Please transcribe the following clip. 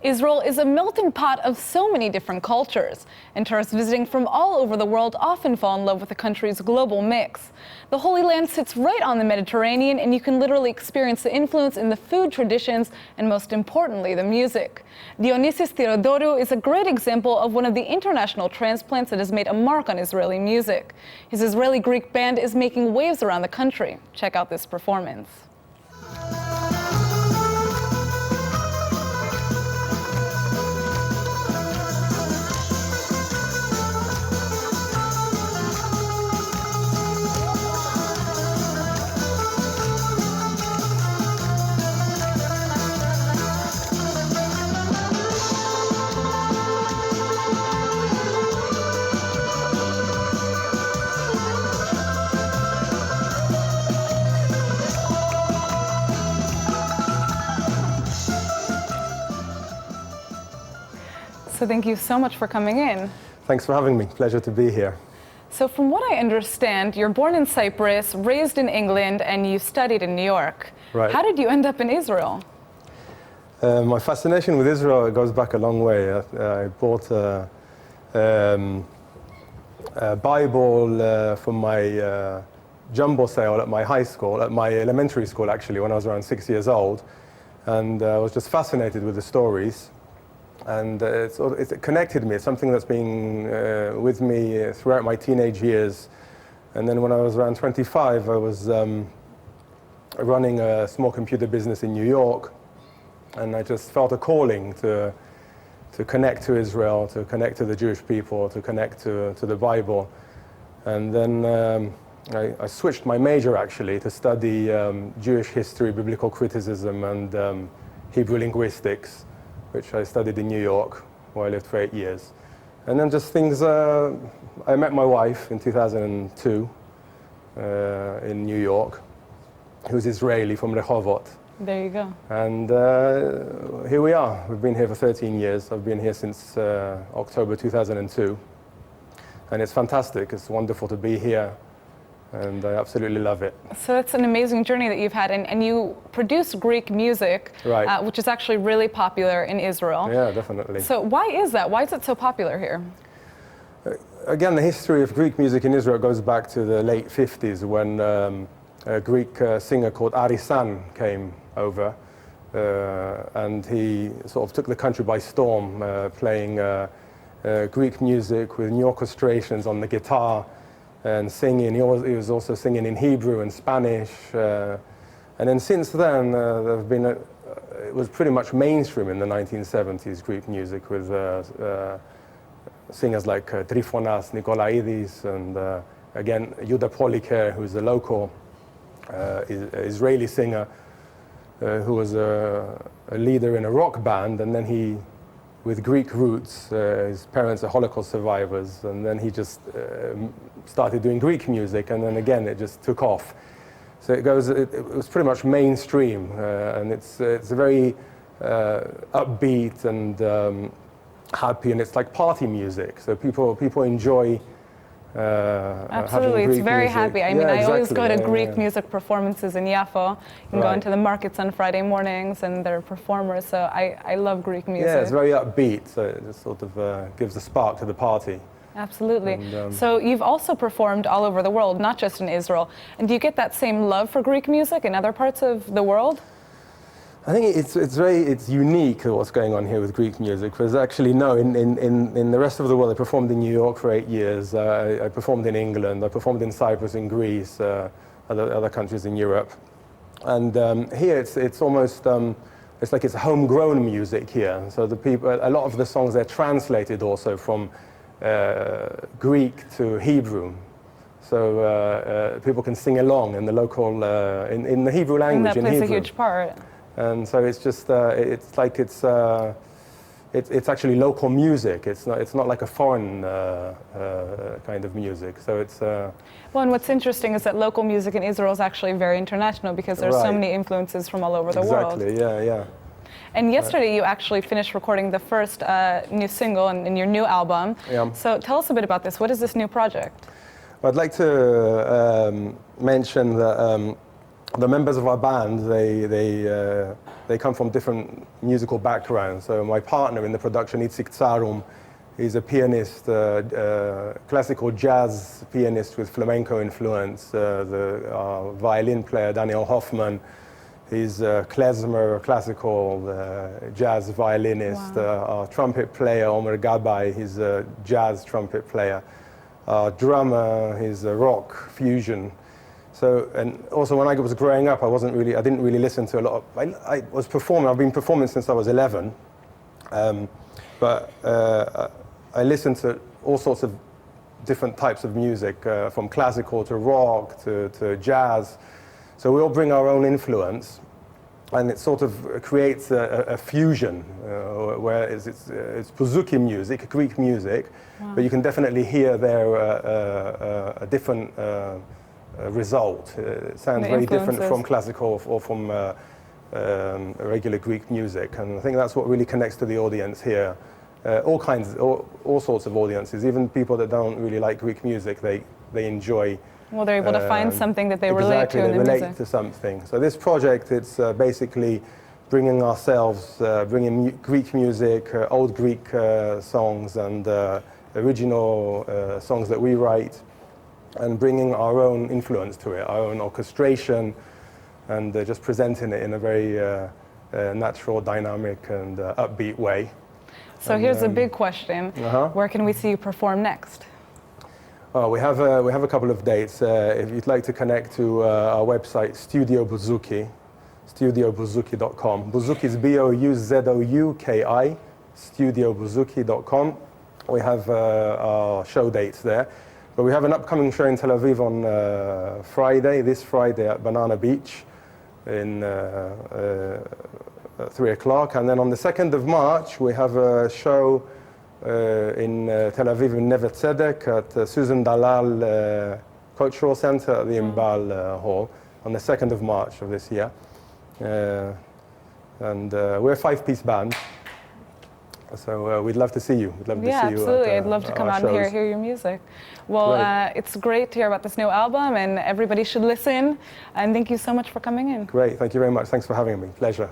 Israel is a melting pot of so many different cultures, and tourists visiting from all over the world often fall in love with the country's global mix. The Holy Land sits right on the Mediterranean, and you can literally experience the influence in the food traditions and, most importantly, the music. Dionysis Theodorou is a great example of one of the international transplants that has made a mark on Israeli music. His Israeli Greek band is making waves around the country. Check out this performance. So thank you so much for coming in. Thanks for having me. Pleasure to be here. So from what I understand, you're born in Cyprus, raised in England, and you studied in New York. Right. How did you end up in Israel? My fascination with Israel goes back a long way. I bought a Bible from my jumbo sale at my high school, at my elementary school actually, when I was around 6 years old. And I was just fascinated with the stories. And it connected me. It's something that's been with me throughout my teenage years. And then when I was around 25, I was running a small computer business in New York. And I just felt a calling to connect to Israel, to connect to the Jewish people, to connect to the Bible. And then I switched my major, actually, to study Jewish history, biblical criticism, and Hebrew linguistics, which I studied in New York, where I lived for 8 years. And then just things, I met my wife in 2002 in New York, who's Israeli from Rehovot. There you go. And here we are. We've been here for 13 years. I've been here since October 2002. And it's fantastic. It's wonderful to be here. And I absolutely love it. So it's an amazing journey that you've had, and you produce Greek music, right. Which is actually really popular in Israel. Yeah, definitely. So why is that? Why is it so popular here? Again, the history of Greek music in Israel goes back to the late 50s when a Greek singer called Arisan came over, and he sort of took the country by storm, playing Greek music with new orchestrations on the guitar, and singing. He was also singing in Hebrew and Spanish. And then since then, there have been it was pretty much mainstream in the 1970s, Greek music, with singers like Trifonas Nikolaidis, and again, Yehuda Poliker, who's a local Israeli singer, who was a leader in a rock band, and then he, with Greek roots, his parents are Holocaust survivors, and then he just started doing Greek music, and then again it just took off. So it was pretty much mainstream, and it's a very upbeat and happy, and it's like party music. So people enjoy. Absolutely, it's very music. happy. I mean, I always go to Greek music performances in Yafo. You can go into the markets on Friday mornings, and there are performers. So I love Greek music. Yeah, it's very upbeat. So it just sort of gives a spark to the party. Absolutely. And, so you've also performed all over the world, not just in Israel. And do you get that same love for Greek music in other parts of the world? I think it's unique what's going on here with Greek music, because actually in the rest of the world, I performed in New York for 8 years. I performed in England. I performed in Cyprus, in Greece, other countries in Europe, and here it's almost it's like it's homegrown music here. So a lot of the songs, they're translated also from Greek to Hebrew. So people can sing along in the local in the Hebrew language. And that plays a huge part. And so it's just it's like it's actually local music. It's not like a foreign kind of music. So it's well, and what's interesting is that local music in Israel is actually very international, because there's so many influences from all over the world. Exactly. Yeah. And yesterday you actually finished recording the first new single in your new album. Yeah. So tell us a bit about this. What is this new project? Well, I'd like to mention that the members of our band, they come from different musical backgrounds. So my partner in the production, he's a pianist, classical jazz pianist with flamenco influence. The violin player, Daniel Hoffman, he's a klezmer, classical jazz violinist. Wow. Our trumpet player, Omer Gabay, he's a jazz trumpet player. Our drummer, he's a rock fusion. So, and also when I was growing up, I didn't really listen to a lot of, I was performing, I've been performing since I was 11. But I listened to all sorts of different types of music, from classical to rock to jazz. So we all bring our own influence, and it sort of creates a fusion, where it's Bozouki music, Greek music, wow. But you can definitely hear there a different result. It sounds very different from classical or from regular Greek music, and I think that's what really connects to the audience here. All sorts of audiences, even people that don't really like Greek music, they enjoy. Well, they're able to find something that they relate to in the music. Exactly, they relate to something. So this project, it's basically bringing ourselves, bringing Greek music, old Greek songs and original songs that we write, and bringing our own influence to it, our own orchestration, and just presenting it in a very natural, dynamic, and upbeat way. So here's a big question. Where can we see you perform next? Well, we have a couple of dates. If you'd like to connect to our website, Studio Bozouki, studiobozouki.com. Bozouki is B-O-U-Z-O-U-K-I, studiobozouki.com. We have our show dates there. But we have an upcoming show in Tel Aviv on Friday, this Friday at Banana Beach in 3 o'clock. And then on the 2nd of March, we have a show in Tel Aviv in Neve Tzedek at Susan Dalal Cultural Center at the Imbal Hall on the 2nd of March of this year. And we're a 5-piece band. So we'd love to see you. We'd love to see you. Absolutely. I'd love to come out and hear your music. Well, it's great to hear about this new album, and everybody should listen. And thank you so much for coming in. Great. Thank you very much. Thanks for having me. Pleasure.